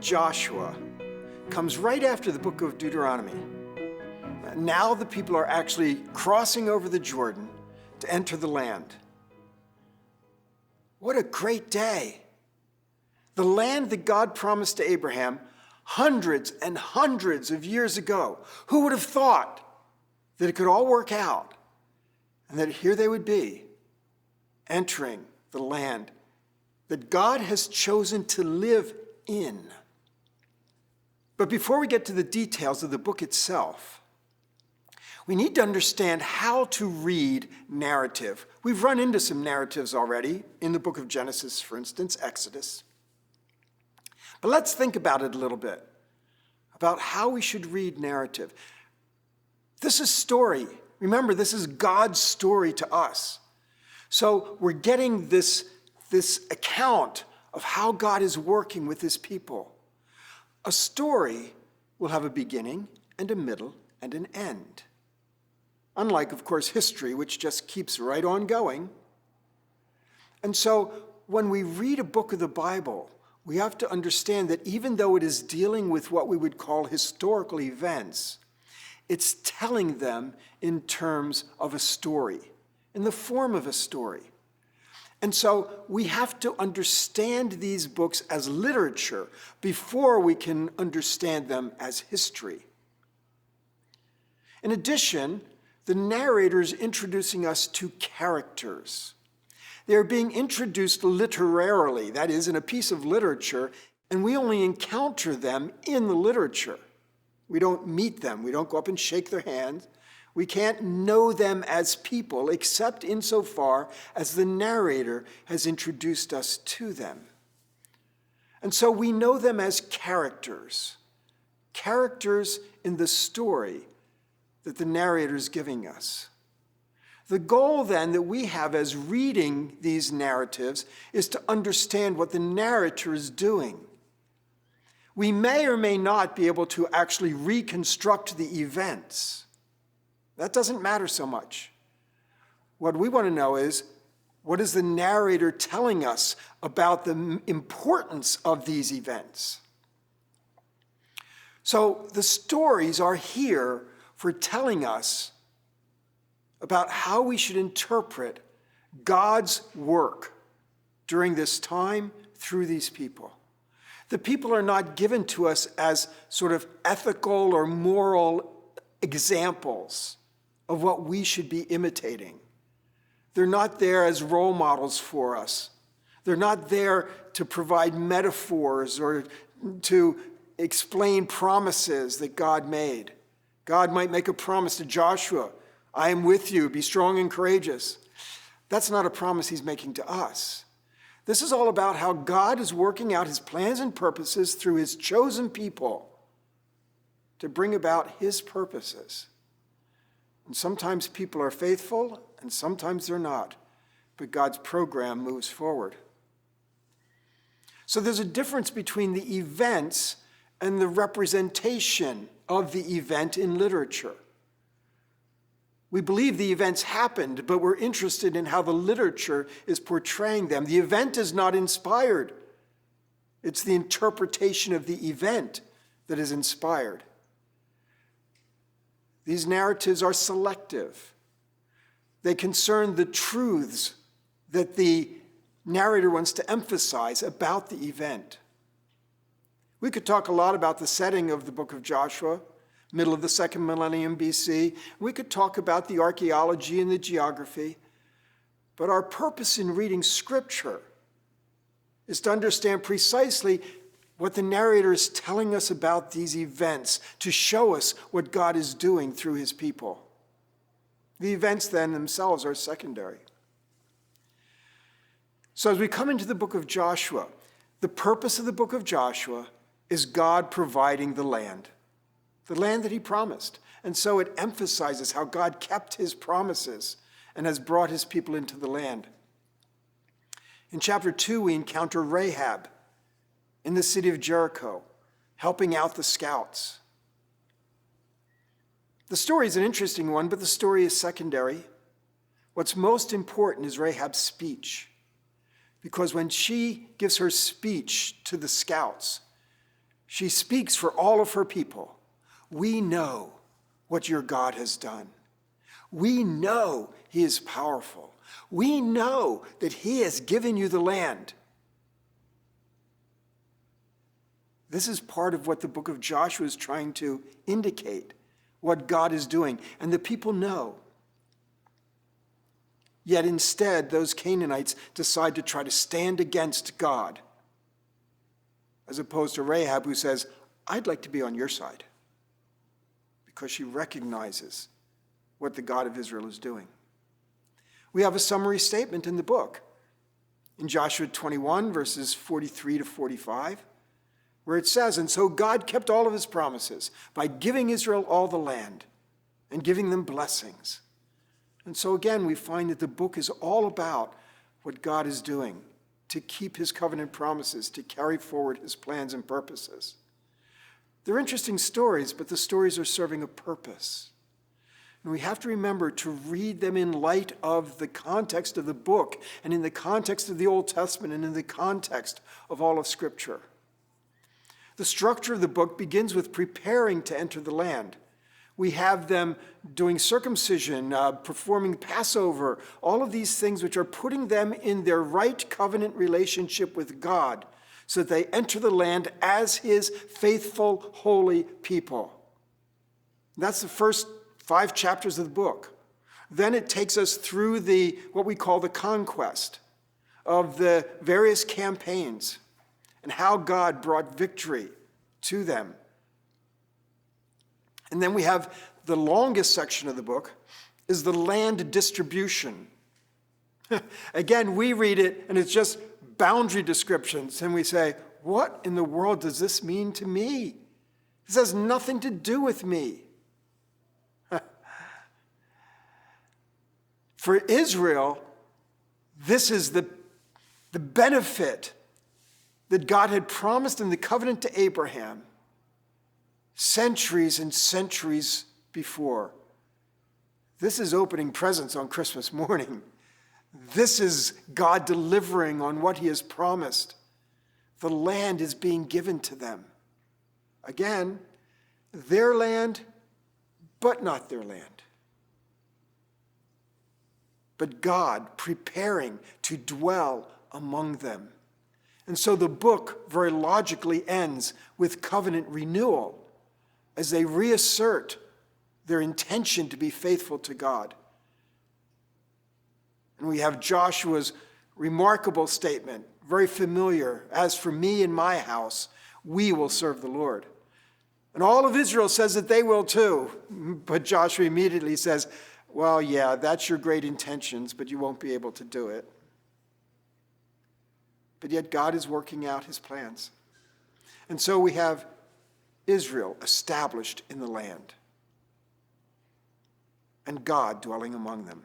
Joshua comes right after the book of Deuteronomy. Now the people are actually crossing over the Jordan to enter the land. What a great day. The land that God promised to Abraham hundreds and hundreds of years ago. Who would have thought that it could all work out and that here they would be entering the land that God has chosen to live in. But before we get to the details of the book itself, we need to understand how to read narrative. We've run into some narratives already in the book of Genesis, for instance, Exodus. But let's think about it a little bit, about how we should read narrative. This is story. Remember, this is God's story to us. So we're getting this account of how God is working with his people. A story will have a beginning and a middle and an end. Unlike, of course, history, which just keeps right on going. And so when we read a book of the Bible, we have to understand that even though it is dealing with what we would call historical events, it's telling them in terms of a story, in the form of a story. And so we have to understand these books as literature before we can understand them as history. In addition, the narrator is introducing us to characters. They are being introduced literarily, that is, in a piece of literature, and we only encounter them in the literature. We don't meet them. We don't go up and shake their hands. We can't know them as people except insofar as the narrator has introduced us to them. And so we know them as characters in the story that the narrator is giving us. The goal then that we have as reading these narratives is to understand what the narrator is doing. We may or may not be able to actually reconstruct the events. That doesn't matter so much. What we want to know is, what is the narrator telling us about the importance of these events? So the stories are here for telling us about how we should interpret God's work during this time through these people. The people are not given to us as sort of ethical or moral examples of what we should be imitating. They're not there as role models for us. They're not there to provide metaphors or to explain promises that God made. God might make a promise to Joshua, I am with you, be strong and courageous. That's not a promise he's making to us. This is all about how God is working out his plans and purposes through his chosen people to bring about his purposes. And sometimes people are faithful and sometimes they're not, but God's program moves forward. So there's a difference between the events and the representation of the event in literature. We believe the events happened, but we're interested in how the literature is portraying them. The event is not inspired. It's the interpretation of the event that is inspired. These narratives are selective. They concern the truths that the narrator wants to emphasize about the event. We could talk a lot about the setting of the book of Joshua, middle of the second millennium BC. We could talk about the archaeology and the geography. But our purpose in reading Scripture is to understand precisely what the narrator is telling us about these events, to show us what God is doing through his people. The events then themselves are secondary. So as we come into the book of Joshua, the purpose of the book of Joshua is God providing the land that he promised. And so it emphasizes how God kept his promises and has brought his people into the land. In chapter 2, we encounter Rahab in the city of Jericho, helping out the scouts. The story is an interesting one, but the story is secondary. What's most important is Rahab's speech, because when she gives her speech to the scouts, She speaks for all of her people. We know what your God has done. We know he is powerful. We know that he has given you the land. This is part of what the book of Joshua is trying to indicate, what God is doing. And the people know. Yet instead, those Canaanites decide to try to stand against God, as opposed to Rahab, who says, I'd like to be on your side, because she recognizes what the God of Israel is doing. We have a summary statement in the book, in Joshua 21, verses 43 to 45, where it says, and so God kept all of his promises by giving Israel all the land and giving them blessings. And so again, we find that the book is all about what God is doing to keep his covenant promises, to carry forward his plans and purposes. They're interesting stories, but the stories are serving a purpose. And we have to remember to read them in light of the context of the book and in the context of the Old Testament and in the context of all of Scripture. The structure of the book begins with preparing to enter the land. We have them doing circumcision, performing Passover, all of these things which are putting them in their right covenant relationship with God so that they enter the land as his faithful, holy people. That's the first 5 chapters of the book. Then it takes us through what we call the conquest of the various campaigns and how God brought victory to them. And then we have the longest section of the book is the land distribution. Again, we read it and it's just boundary descriptions and we say, what in the world does this mean to me? This has nothing to do with me. For Israel, this is the benefit that God had promised in the covenant to Abraham centuries and centuries before. This is opening presents on Christmas morning. This is God delivering on what he has promised. The land is being given to them. Again, their land, but not their land. But God preparing to dwell among them. And so the book very logically ends with covenant renewal as they reassert their intention to be faithful to God. And we have Joshua's remarkable statement, very familiar, as for me and my house, we will serve the Lord. And all of Israel says that they will too. But Joshua immediately says, well, yeah, that's your great intentions, but you won't be able to do it. But yet God is working out his plans. And so we have Israel established in the land and God dwelling among them.